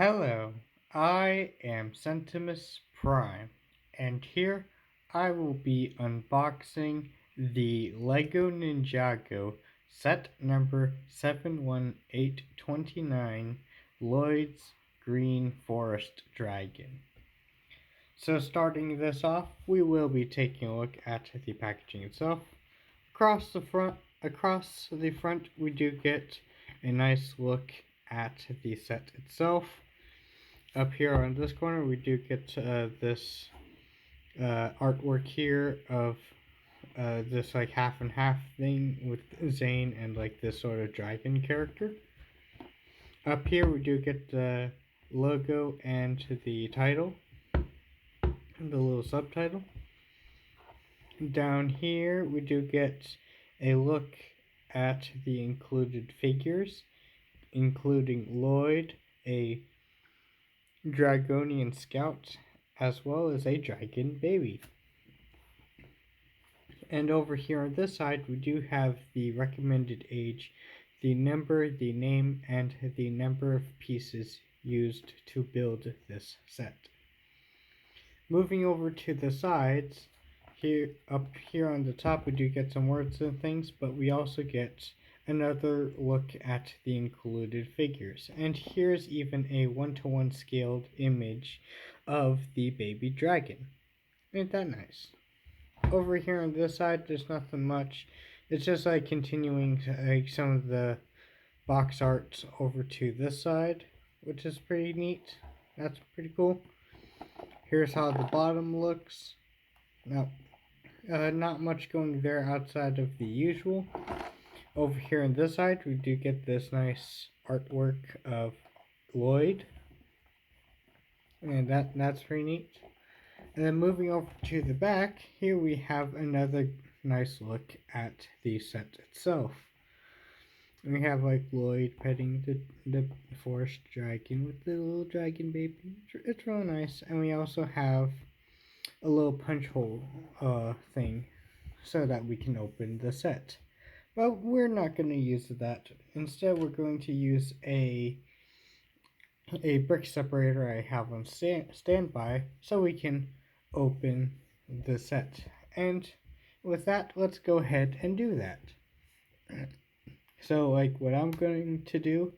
Hello, I am Centimus Prime, and here I will be unboxing the LEGO Ninjago set number 71829 Lloyd's Green Forest Dragon. So starting this off, we will be taking a look at the packaging itself. Across the front we do get a nice look at the set itself. Up here on this corner we do get this artwork here of this like half and half thing with Zane and like this sort of dragon character. Up here we do get the logo and the title, the little subtitle. Down here we do get a look at the included figures, including Lloyd, a Dragonian Scout, as well as a dragon baby. And over here on this side we do have the recommended age, the number, the name, and the number of pieces used to build this set. Moving over to the sides, up here on the top we do get some words and things, but we also get another look at the included figures. And here's even a 1:1 scaled image of the baby dragon. Ain't that nice? Over here on this side there's nothing much. It's just like continuing like some of the box art over to this side, which is pretty neat. That's pretty cool. Here's how the bottom looks. Now, not much going there outside of the usual. Over here on this side, we do get this nice artwork of Lloyd, and that's pretty neat. And then moving over to the back, here we have another nice look at the set itself. We have like Lloyd petting the forest dragon with the little dragon baby. It's real nice. And we also have a little punch hole thing so that we can open the set. But we're not going to use that. Instead, we're going to use a brick separator I have on standby so we can open the set. And with that, let's go ahead and do that. So like what I'm going to do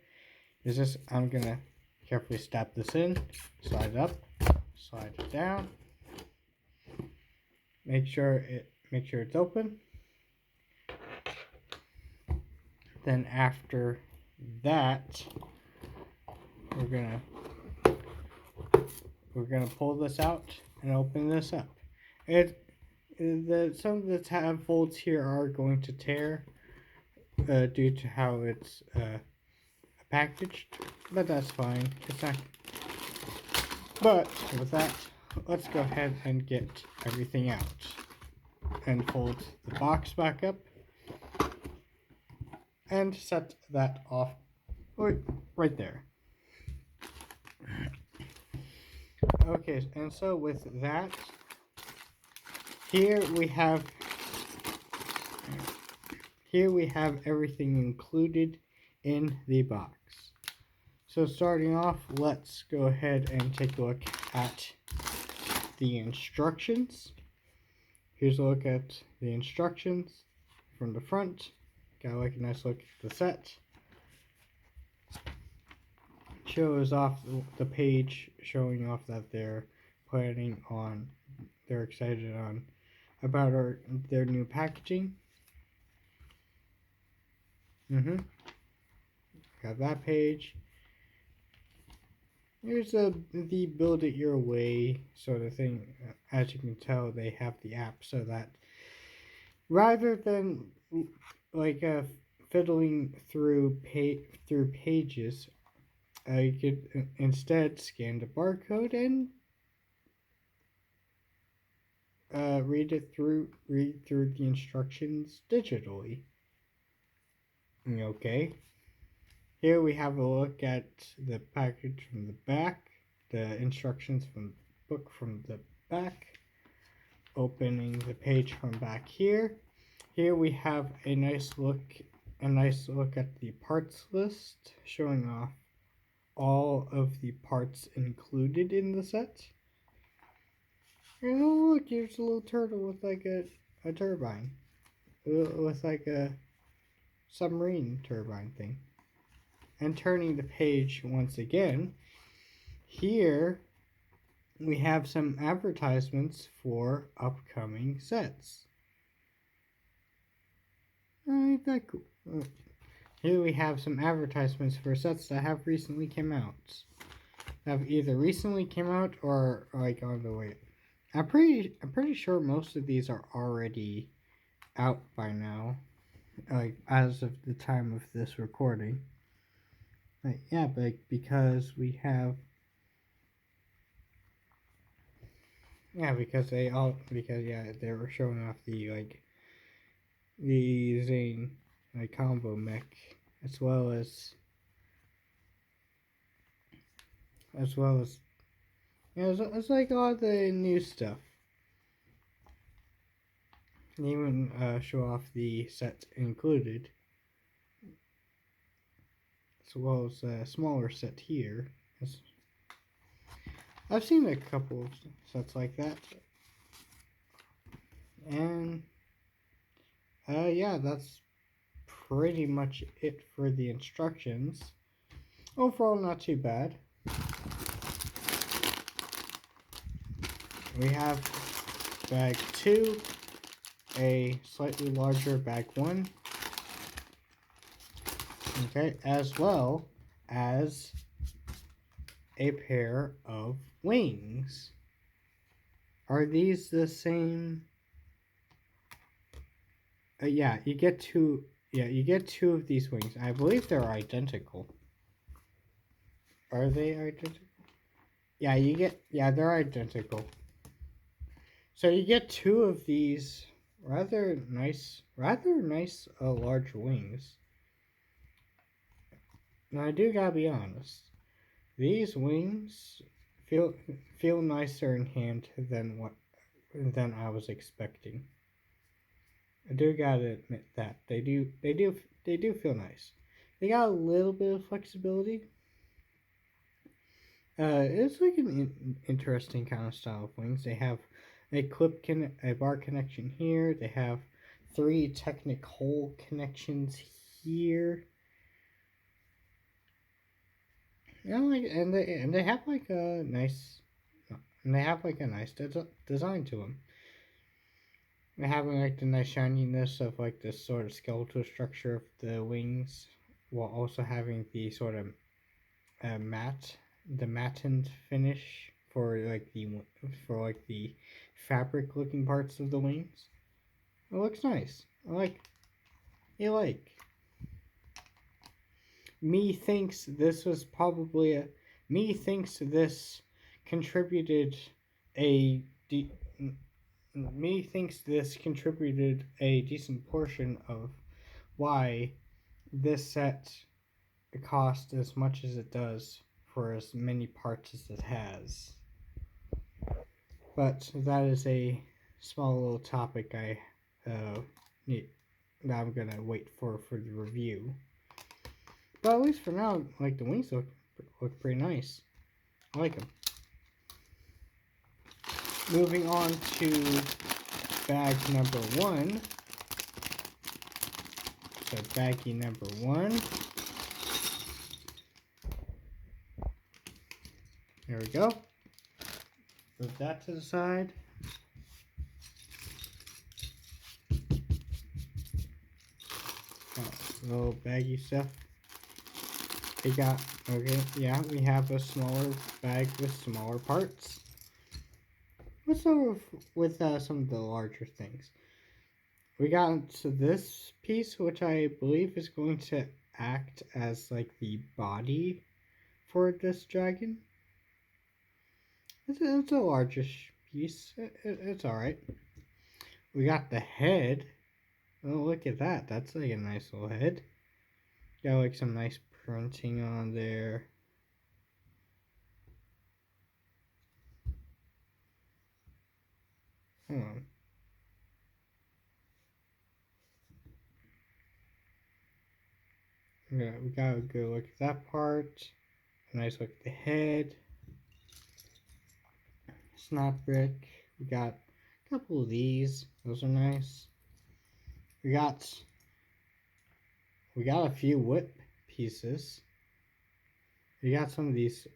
is just I'm going to carefully stab this in, slide it up, slide it down, make sure it's open. Then after that, we're gonna pull this out and open this up. Some of the tab folds here are going to tear due to how it's packaged, but that's fine. It's not. But with that, let's go ahead and get everything out and fold the box back up and set that off right there. Okay, and so with that, here we have everything included in the box. So starting off, let's go ahead and take a look at the instructions. Here's a look at the instructions from the front. Got like a nice look at the set. Shows off the page showing off that they're excited about their new packaging. Got that page. Here's the build it your way sort of thing. As you can tell, they have the app so that rather than like fiddling through pages, you could instead scan the barcode and read through the instructions digitally. Okay. Here we have a look at the package from the back, the instructions from the book from the back, opening the page from back here. Here we have a nice look at the parts list showing off all of the parts included in the set. And oh look, here's a little turtle with like a turbine. With like a submarine turbine thing. And turning the page once again, here we have some advertisements for upcoming sets. Ain't that cool? Here we have some advertisements for sets that have recently came out. Have either recently came out or like on the way. I'm pretty sure most of these are already out by now, like as of the time of this recording. Like, yeah, but because we have, yeah, because they were showing off the Zane like combo mech as well as it's like all the new stuff. And even show off the sets included, as well as a smaller set here. I've seen a couple of sets like that, and yeah, that's pretty much it for the instructions. Overall, not too bad. We have bag 2, a slightly larger bag 1, okay, as well as a pair of wings. Are these the same? Yeah, you get two. Yeah, you get 2 of these wings. I believe they're identical. Are they identical? Yeah, they're identical. So you get 2 of these rather nice large wings. Now I do gotta be honest. These wings feel nicer in hand than I was expecting. I do gotta admit that they do feel nice. They got a little bit of flexibility. It's like an interesting kind of style of wings. They have a bar connection here. They have 3 Technic hole connections here. Yeah, and they have like a nice design to them. They have like the nice shininess of like this sort of skeletal structure of the wings, while also having the sort of mattened finish for the fabric looking parts of the wings. It looks nice. Me thinks this was probably a me thinks this contributed a de- me thinks this contributed a decent portion of why this set cost as much as it does for as many parts as it has. But that is a small little topic that I'm gonna wait for the review. But at least for now, like the wings look pretty nice. I like them. Moving on to bag number 1. So baggie number 1. There we go. Move that to the side. Little baggy stuff. We have a smaller bag with smaller parts. Let's start with some of the larger things. We got this piece, which I believe is going to act as like the body for this dragon. It's a largish piece. It's alright. We got the head. Oh, look at that. That's like a nice little head. Got like some nice printing on there. Hold on. Yeah, we got a good look at that part. nice look at the head. Snap brick. We got a couple of these. Those are nice. We got a few whip pieces. We got some of these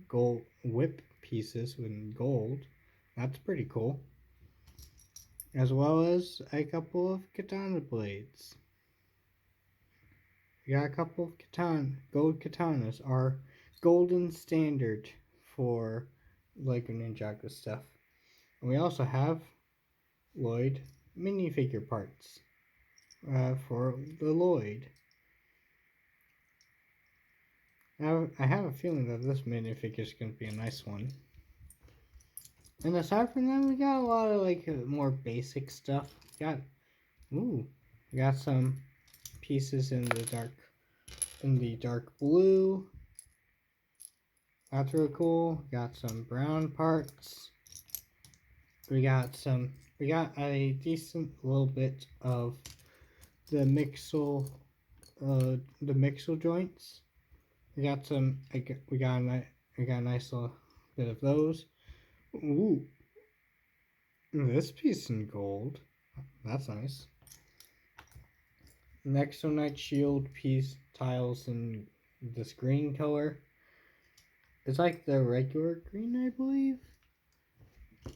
gold whip pieces with gold. That's pretty cool. As well as a couple of katana blades. We got a couple of gold katanas, our golden standard for Lego Ninjago stuff. And we also have Lloyd minifigure parts for the Lloyd. Now, I have a feeling that this minifigure is going to be a nice one. And aside from that, we got a lot of like more basic stuff. We got some pieces in the dark blue. That's really cool. Got some brown parts. We got a decent little bit of the mixel joints. We got a nice little bit of those. Ooh, this piece in gold. That's nice. Nexo Knight shield piece tiles in this green color. It's like the regular green, I believe.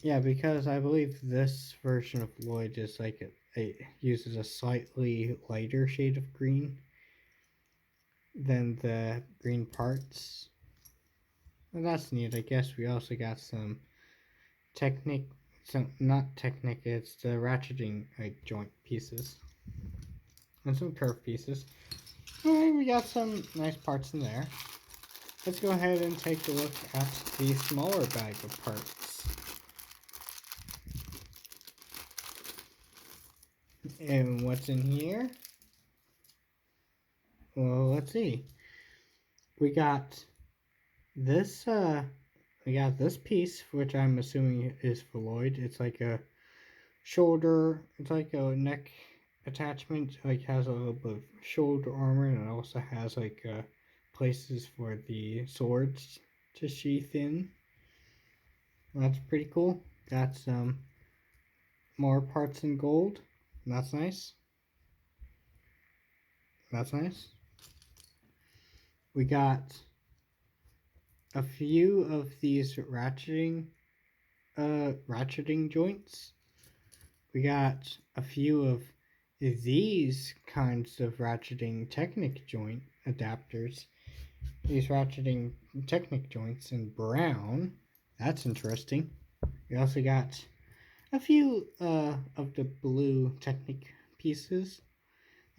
Yeah, because I believe this version of Lloyd is like it uses a slightly lighter shade of green than the green parts. And that's neat. I guess we also got some not Technic, it's the ratcheting joint pieces. And some curve pieces. Alright, we got some nice parts in there. Let's go ahead and take a look at the smaller bag of parts. And what's in here? Well, let's see. We got this piece, which I'm assuming is for Lloyd. It's like a shoulder, it's like a neck attachment, like has a little bit of shoulder armor, and it also has like places for the swords to sheath in. That's pretty cool. Got some more parts in gold. That's nice. That's nice. We got a few of these ratcheting joints. We got a few of these kinds of ratcheting Technic joint adapters. These ratcheting Technic joints in brown. That's interesting. We also got a few of the blue Technic pieces,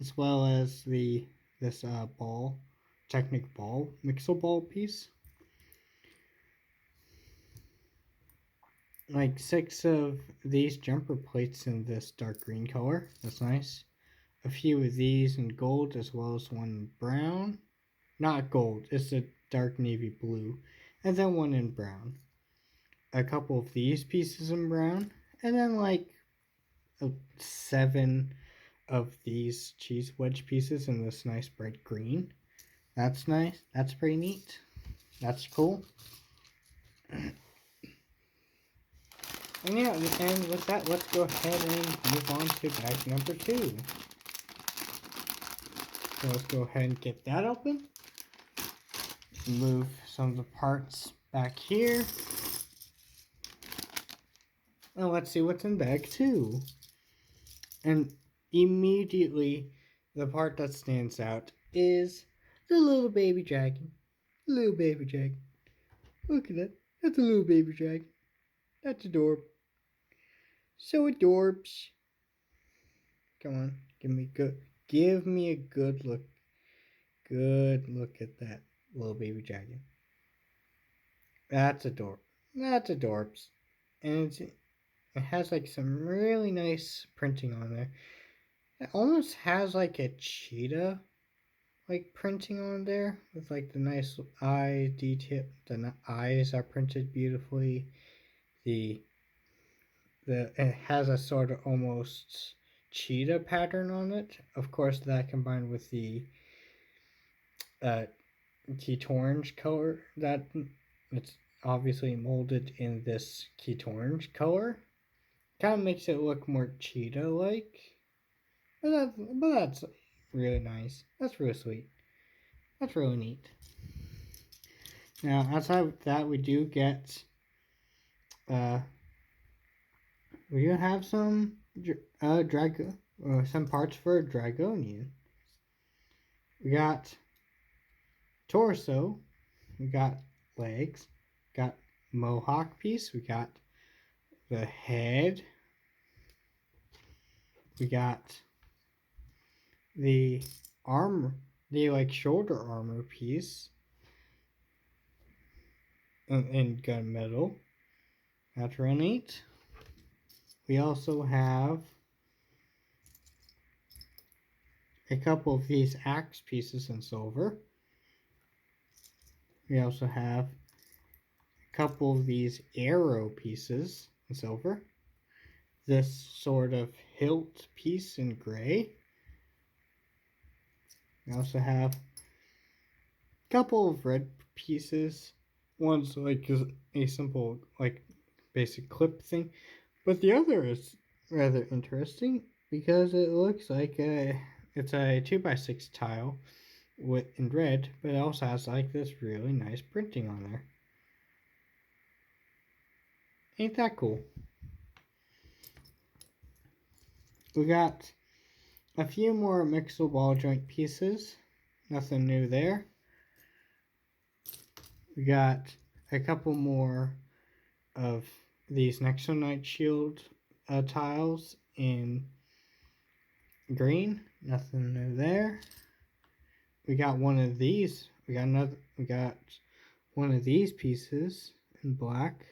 as well as this Technic ball, Mixel ball piece. Like 6 of these jumper plates in this dark green color. That's nice. A few of these in gold, as well as one in brown. Not gold, it's a dark navy blue. And then one in brown. A couple of these pieces in brown. And then like 7 of these cheese wedge pieces in this nice bright green. That's nice. That's pretty neat. That's cool. And yeah, and with that, let's go ahead and move on to bag number 2. So let's go ahead and get that open. Move some of the parts back here. And let's see what's in bag 2. And immediately, the part that stands out is the little baby dragon. Little baby dragon. Look at that. That's a little baby dragon. That's adorable. So adorbs. Come on, give me a good look. Good look at that little baby dragon. That's adorable. That's adorbs. And it has like some really nice printing on there. It almost has like a cheetah like printing on there with like the nice eye detail. The eyes are printed beautifully. It has a sort of almost cheetah pattern on it. Of course, that combined with the orange color that it's obviously molded in this orange color. Kind of makes it look more cheetah-like. But that's really nice. That's really sweet. That's really neat. Now, outside of that, we do get, we do have some, some parts for a Dragonian. We got torso, we got legs, got mohawk piece, we got the head, we got the armor, the shoulder armor piece, and gunmetal. That's real neat. We also have a couple of these axe pieces in silver. We also have a couple of these arrow pieces in silver. This sort of hilt piece in gray. We also have a couple of red pieces. One's a simple basic clip thing, but the other is rather interesting because it looks like it's a 2x6 tile in red, but it also has this really nice printing on there. Ain't that cool? We got a few more mixable ball joint pieces. Nothing new there. We got a couple more of these Nexonite shield tiles in green. Nothing new there. We got one of these. We got one of these pieces in black.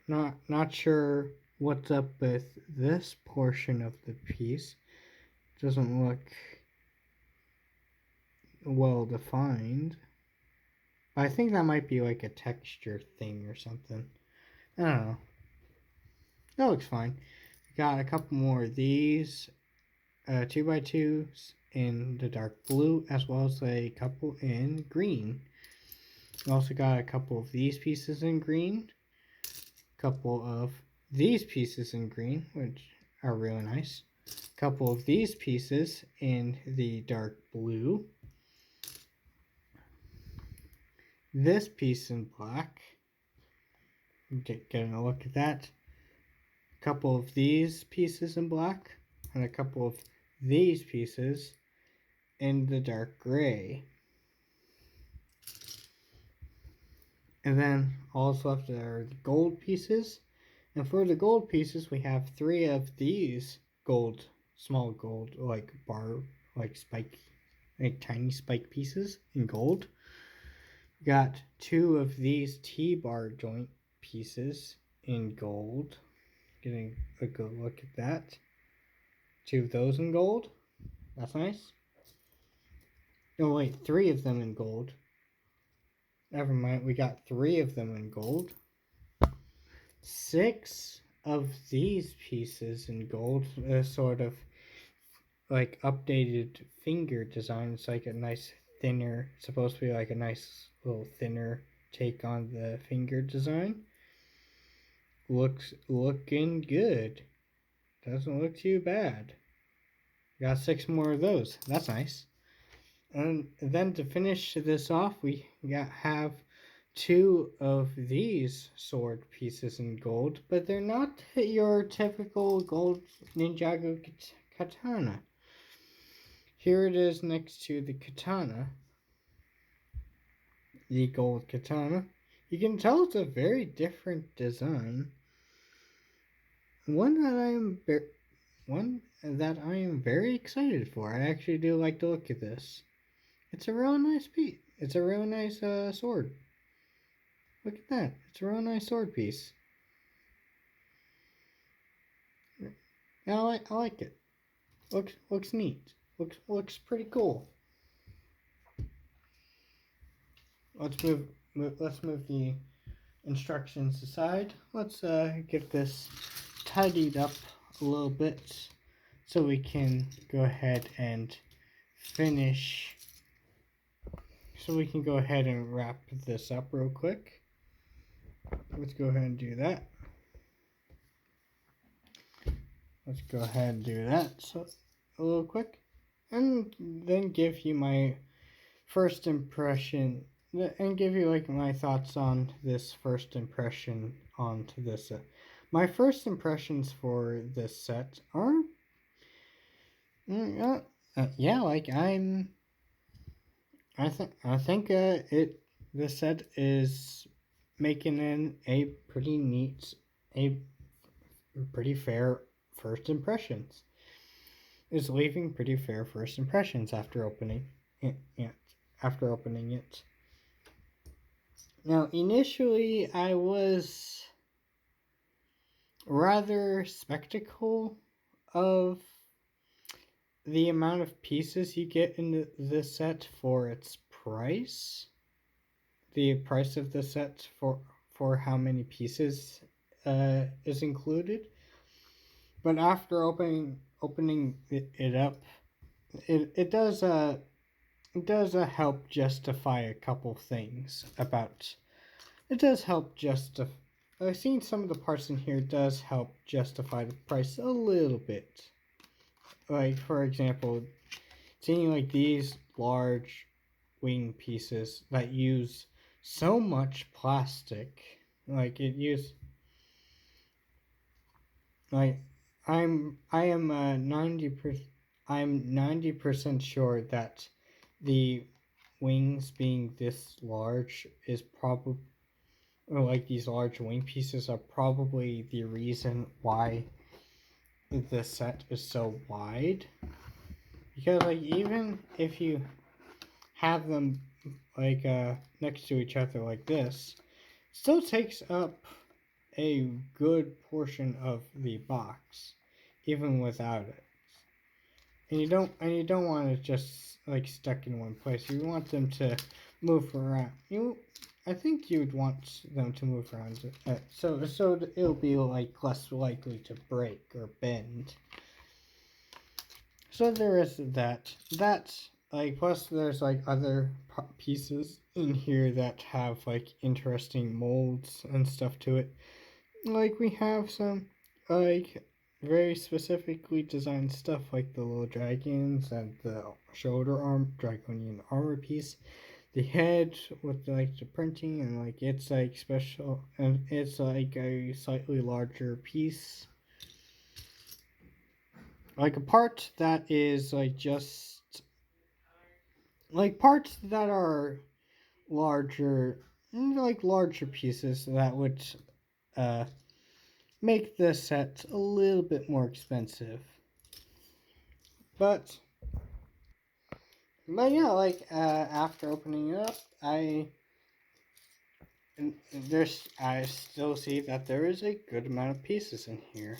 Not sure what's up with this portion of the piece. Doesn't look well defined. I think that might be a texture thing or something. I don't know. That looks fine. We got a couple more of these 2x2s in the dark blue, as well as a couple in green. We also got a couple of these pieces in green. A couple of these pieces in green, which are really nice. A couple of these pieces in the dark blue. This piece in black. Getting a look at that. A couple of these pieces in black. And a couple of these pieces in the dark gray. And then all that's left are the gold pieces. And for the gold pieces, we have 3 of these small gold, spike, tiny spike pieces in gold. We got 2 of these T-bar joint pieces in gold. Getting a good look at that. 2 of those in gold. That's nice. No, wait, 3 of them in gold. Never mind, we got 3 of them in gold. 6 of these pieces in gold, sort of updated finger design. It's a nice thinner, supposed to be a nice little thinner take on the finger design. Looking good. Doesn't look too bad. Got 6 more of those. That's nice. And then to finish this off, we have 2 of these sword pieces in gold, but they're not your typical gold Ninjago katana. Here it is next to the katana, the gold katana. You can tell it's a very different design. One that I am very excited for. I actually do like to look at this. It's a real nice piece. It's a real nice sword. Look at that. It's a real nice sword piece. I like it. Looks neat. Looks pretty cool. Let's move the instructions aside. Let's get this tidied up a little bit so we can go ahead and finish. So we can go ahead and wrap this up real quick. Let's go ahead and do that. Let's go ahead and do that so a little quick. And then give you my first impression and give you like my thoughts on this first impression onto this. My first impressions for this set are, yeah, like I think the set is making in a pretty neat, a pretty fair first impressions. Is leaving pretty fair first impressions after opening it. After opening it. Now, initially, I was rather skeptical of the amount of pieces you get in the set for its price. The price of the set for how many pieces is included. But after opening it up, it does help justify a couple things about. It does help justify. I've seen some of the parts in here does help justify the price a little bit. Like for example, seeing like these large wing pieces that use so much plastic, like it use like I am 90% sure that the wings being this large is probably, or like these large wing pieces are probably the reason why the set is so wide. Because like even if you have them like next to each other like this, it still takes up a good portion of the box, even without it. And you don't want it just like stuck in one place. You want them to move around. I think you would want them to move around, so it'll be like less likely to break or bend. So there is that. Like plus there's like other pieces in here that have like interesting molds and stuff to it. Like we have some like very specifically designed stuff like the little dragons and the shoulder arm dragonian armor piece, the head with like the printing, and like it's like special, and it's like a slightly larger piece, like a part that is like just like parts that are larger, like larger pieces that would uh make the set a little bit more expensive. But yeah, like after opening it up, I still see that there is a good amount of pieces in here.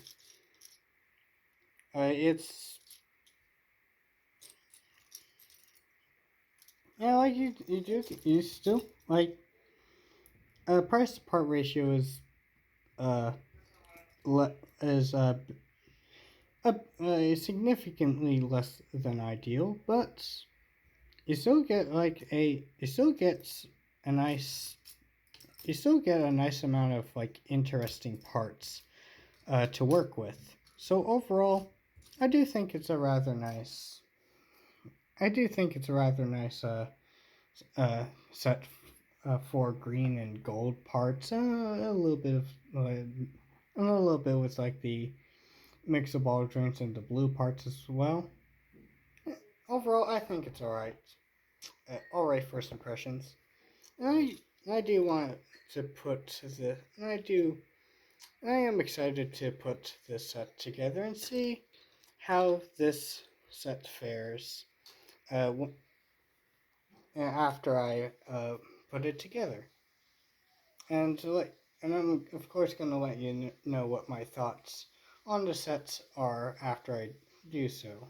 It's yeah, like you still like price to part ratio is uh is significantly less than ideal, but you still get a nice you still get a nice amount of like interesting parts to work with. So overall, I do think it's a rather nice. I do think it's a rather nice set for green and gold parts. A little bit of a little bit with like the mix of ball joints and the blue parts as well. Overall, I think it's alright. Alright first impressions. And I do want to put the. I am excited to put this set together and see how this set fares after I put it together. And I'm of course going to let you know what my thoughts on the sets are after I do so.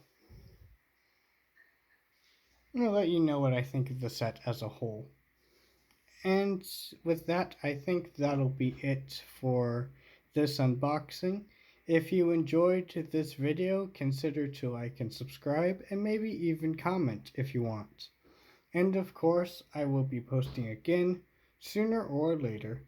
I'm going to let you know what I think of the set as a whole. And with that, I think that'll be it for this unboxing. If you enjoyed this video, consider to like and subscribe, and maybe even comment if you want. And of course, I will be posting again sooner or later.